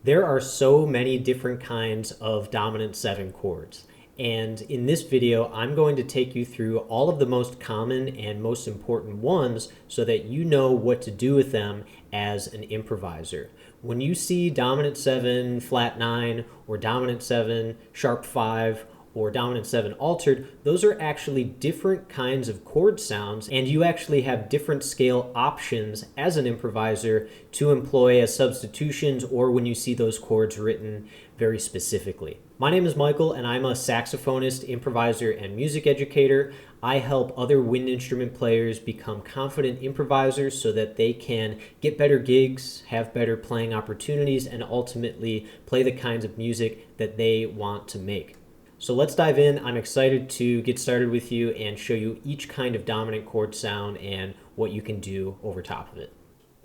There are so many different kinds of dominant 7 chords. And in this video, I'm going to take you through all of the most common and most important ones so that you know what to do with them as an improviser. When you see dominant 7 flat 9 or dominant 7 sharp 5 or dominant 7 altered, those are actually different kinds of chord sounds, and you actually have different scale options as an improviser to employ as substitutions or when you see those chords written very specifically. My name is Michael, and I'm a saxophonist, improviser, and music educator. I help other wind instrument players become confident improvisers so that they can get better gigs, have better playing opportunities, and ultimately play the kinds of music that they want to make. So let's dive in. I'm excited to get started with you and show you each kind of dominant chord sound and what you can do over top of it.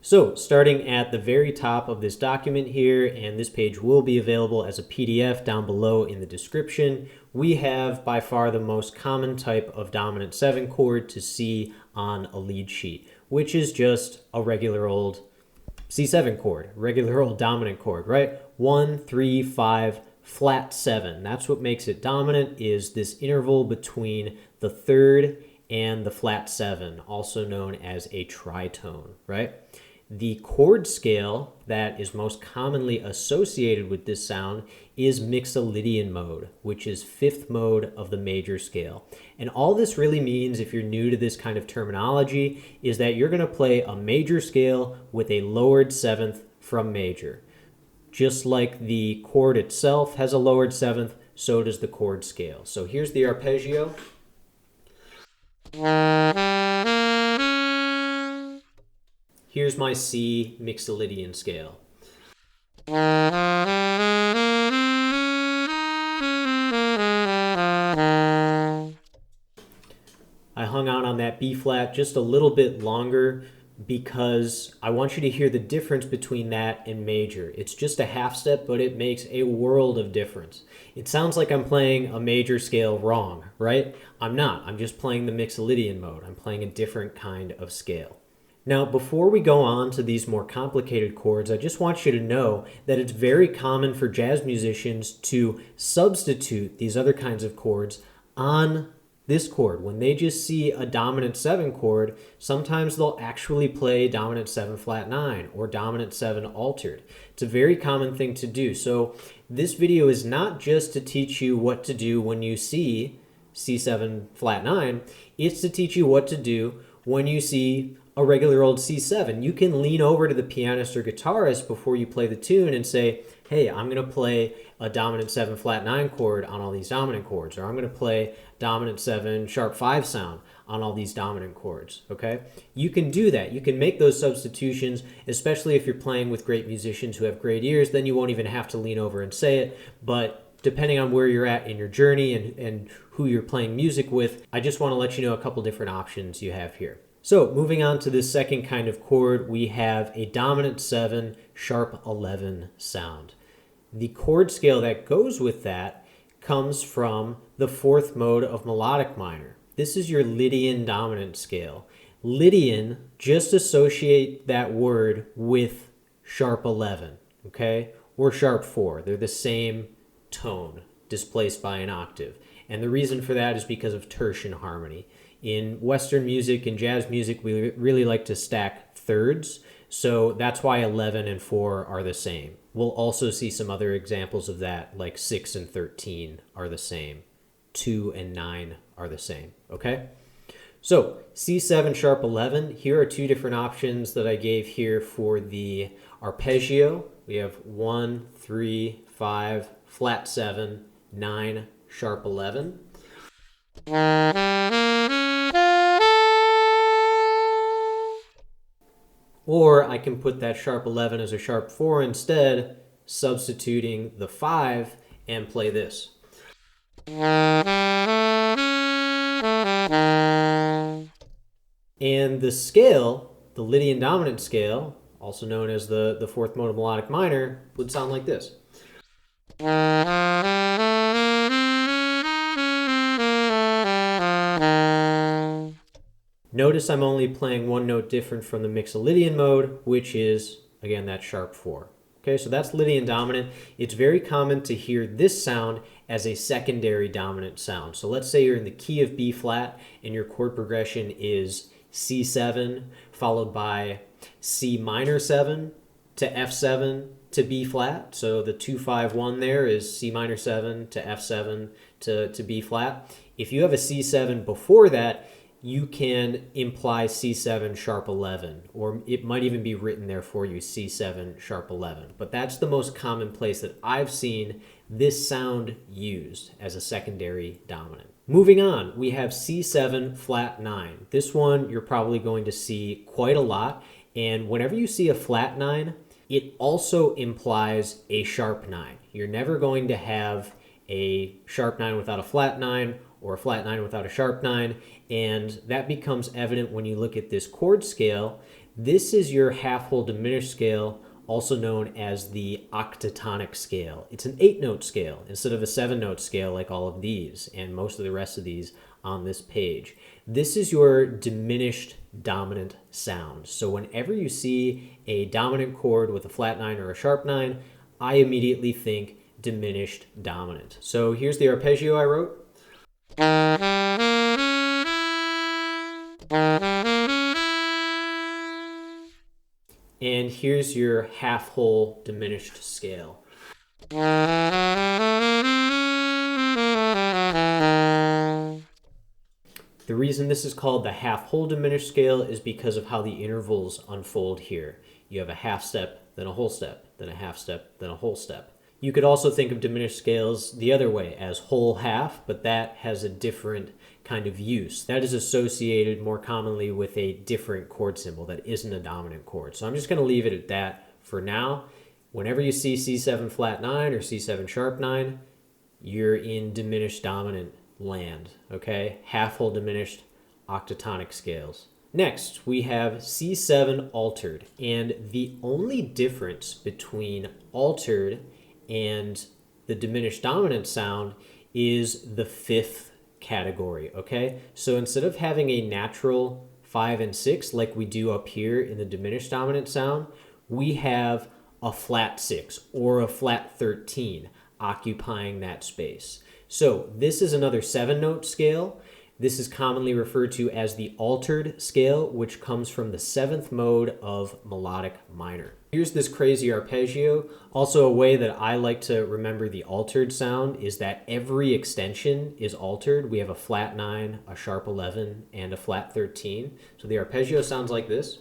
So starting at the very top of this document here, and this page will be available as a PDF down below in the description, we have by far the most common type of dominant 7 chord to see on a lead sheet, which is just a regular old C7 chord, regular old dominant chord, right? 1, 3, 5, flat 7. That's what makes it dominant, is this interval between the third and the flat 7, also known as a tritone, right? The chord scale that is most commonly associated with this sound is Mixolydian mode, which is 5th mode of the major scale. And all this really means, if you're new to this kind of terminology, is that you're going to play a major scale with a lowered 7th from major. Just like the chord itself has a lowered 7th, so does the chord scale. So here's the arpeggio. Here's my C Mixolydian scale. I hung out on that B flat just a little bit longer because I want you to hear the difference between that and major. It's just a half step, but it makes a world of difference. It sounds like I'm playing a major scale wrong, right? I'm not. I'm just playing the Mixolydian mode. I'm playing a different kind of scale. Now, before we go on to these more complicated chords, I just want you to know that it's very common for jazz musicians to substitute these other kinds of chords on this chord. When they just see a dominant 7 chord, sometimes they'll actually play dominant 7 flat 9 or dominant 7 altered. It's a very common thing to do. So this video is not just to teach you what to do when you see C7 flat 9, it's to teach you what to do when you see a regular old C7. You can lean over to the pianist or guitarist before you play the tune and say, hey, I'm going to play a dominant 7 flat 9 chord on all these dominant chords, or I'm going to play dominant 7 sharp 5 sound on all these dominant chords, okay? You can do that. You can make those substitutions, especially if you're playing with great musicians who have great ears, then you won't even have to lean over and say it. But depending on where you're at in your journey and who you're playing music with, I just want to let you know a couple different options you have here. So moving on to this second kind of chord, we have a dominant 7 sharp 11 sound. The chord scale that goes with that comes from the 4th mode of melodic minor. This is your Lydian dominant scale. Lydian, just associate that word with sharp 11, okay? Or sharp 4. They're the same tone displaced by an octave. And the reason for that is because of tertian harmony. In Western music and jazz music, we really like to stack thirds, so that's why 11 and 4 are the same. We'll also see some other examples of that, like 6 and 13 are the same. 2 and 9 are the same, okay? So C7 sharp 11, here are two different options that I gave here for the arpeggio. We have 1, 3, 5, flat 7, 9, sharp 11. Or I can put that sharp 11 as a sharp 4 instead, substituting the 5 and play this. And the scale, the Lydian dominant scale, also known as the 4th mode of melodic minor, would sound like this. Notice I'm only playing one note different from the Mixolydian mode, which is, again, that sharp 4. Okay, so that's Lydian dominant. It's very common to hear this sound as a secondary dominant sound. So let's say you're in the key of B flat and your chord progression is C7 followed by C minor 7 to F7 to B flat. So the 2-5-1 there is C minor 7 to F7 to B flat. If you have a C7 before that, you can imply C7 sharp 11, or it might even be written there for you, C7 sharp 11. But that's the most common place that I've seen this sound used as a secondary dominant. Moving on, we have C7 flat 9. This one you're probably going to see quite a lot, and whenever you see a flat 9, it also implies a sharp 9. You're never going to have a sharp 9 without a flat 9, or a flat 9 without a sharp 9, and that becomes evident when you look at this chord scale. This is your half-whole diminished scale, also known as the octatonic scale. It's an 8-note scale instead of a 7-note scale like all of these and most of the rest of these on this page. This is your diminished dominant sound. So whenever you see a dominant chord with a flat 9 or a sharp 9, I immediately think diminished dominant. So here's the arpeggio I wrote. And here's your half-whole diminished scale. The reason this is called the half-whole diminished scale is because of how the intervals unfold here. You have a half step, then a whole step, then a half step, then a whole step. You could also think of diminished scales the other way, as whole half, but that has a different kind of use. That is associated more commonly with a different chord symbol that isn't a dominant chord. So I'm just going to leave it at that for now. Whenever you see C7 flat 9 or C7 sharp 9, you're in diminished dominant land, okay? Half-whole diminished octatonic scales. Next, we have C7 altered, and the only difference between altered and the diminished dominant sound is the fifth category, okay? So instead of having a natural 5 and 6 like we do up here in the diminished dominant sound, we have a flat 6 or a flat 13 occupying that space. So this is another 7-note scale. This is commonly referred to as the altered scale, which comes from the 7th mode of melodic minor. Here's this crazy arpeggio. Also, a way that I like to remember the altered sound is that every extension is altered. We have a flat 9, a sharp 11, and a flat 13. So the arpeggio sounds like this.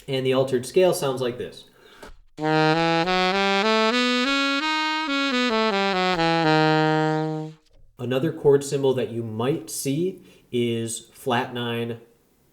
And the altered scale sounds like this. Another chord symbol that you might see is flat 9,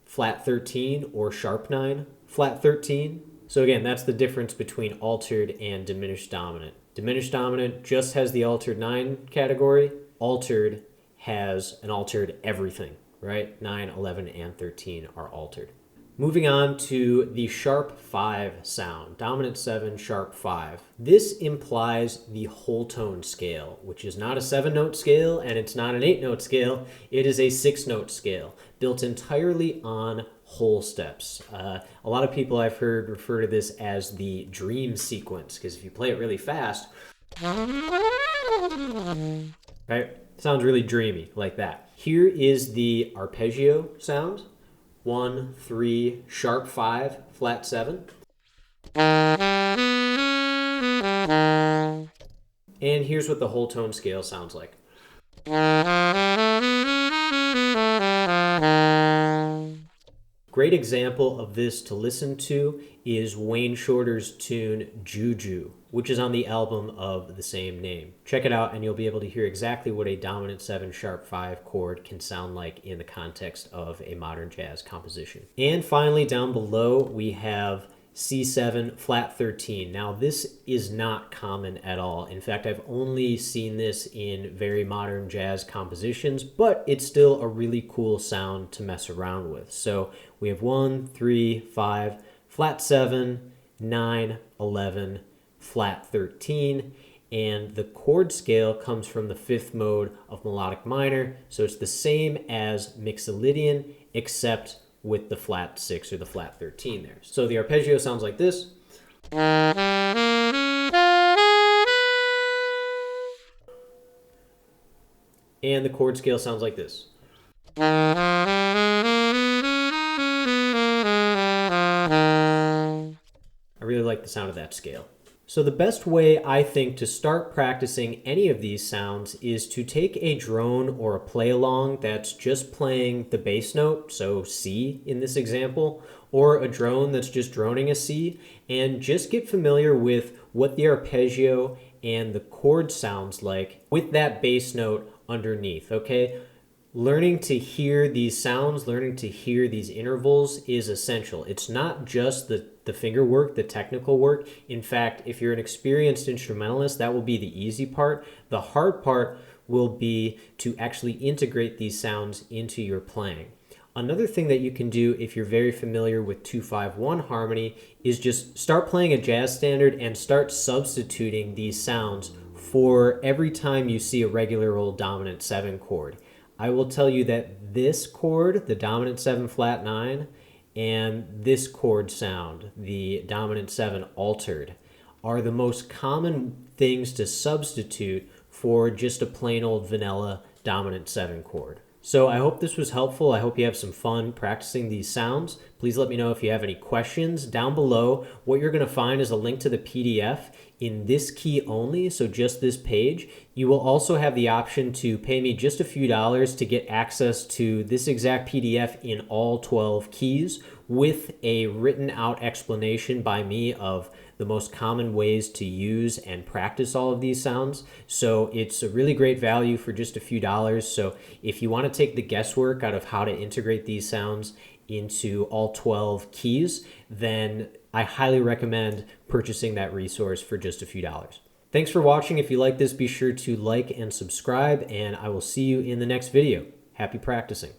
flat 13, or sharp 9, flat 13. So again, that's the difference between altered and diminished dominant. Diminished dominant just has the altered 9 category. Altered has an altered everything, right? 9, 11, and 13 are altered. Moving on to the sharp 5 sound, dominant 7, sharp 5. This implies the whole tone scale, which is not a 7-note scale and it's not an 8-note scale. It is a 6-note scale built entirely on whole steps. A lot of people I've heard refer to this as the dream sequence, because if you play it really fast, right, sounds really dreamy like that. Here is the arpeggio sound. 1, 3, sharp 5, flat 7. And here's what the whole tone scale sounds like. Great example of this to listen to is Wayne Shorter's tune Juju, which is on the album of the same name. Check it out and you'll be able to hear exactly what a dominant 7 sharp 5 chord can sound like in the context of a modern jazz composition. And finally, down below, we have C7 flat 13. Now this is not common at all. In fact, I've only seen this in very modern jazz compositions, but it's still a really cool sound to mess around with. So we have 1, 3, 5, flat 7, 9, 11, flat 13, and the chord scale comes from the fifth mode of melodic minor, so it's the same as Mixolydian, except with the flat 6 or the flat 13 there. So the arpeggio sounds like this. And the chord scale sounds like this. I really like the sound of that scale. So the best way, I think, to start practicing any of these sounds is to take a drone or a play along that's just playing the bass note, so C in this example, or a drone that's just droning a C, and just get familiar with what the arpeggio and the chord sounds like with that bass note underneath, okay? Learning to hear these sounds, learning to hear these intervals is essential. It's not just the finger work, the technical work. In fact, if you're an experienced instrumentalist, that will be the easy part. The hard part will be to actually integrate these sounds into your playing. Another thing that you can do if you're very familiar with 2-5-1 harmony is just start playing a jazz standard and start substituting these sounds for every time you see a regular old dominant 7 chord. I will tell you that this chord, the dominant 7 flat 9, and this chord sound, the dominant 7 altered, are the most common things to substitute for just a plain old vanilla dominant 7 chord. So I hope this was helpful. I hope you have some fun practicing these sounds. Please let me know if you have any questions. Down below, what you're going to find is a link to the PDF in this key only, so just this page. You will also have the option to pay me just a few dollars to get access to this exact PDF in all 12 keys with a written out explanation by me of the most common ways to use and practice all of these sounds. So it's a really great value for just a few dollars. So if you want to take the guesswork out of how to integrate these sounds into all 12 keys, then I highly recommend purchasing that resource for just a few dollars. Thanks for watching. If you like this, be sure to like and subscribe, and I will see you in the next video. Happy practicing.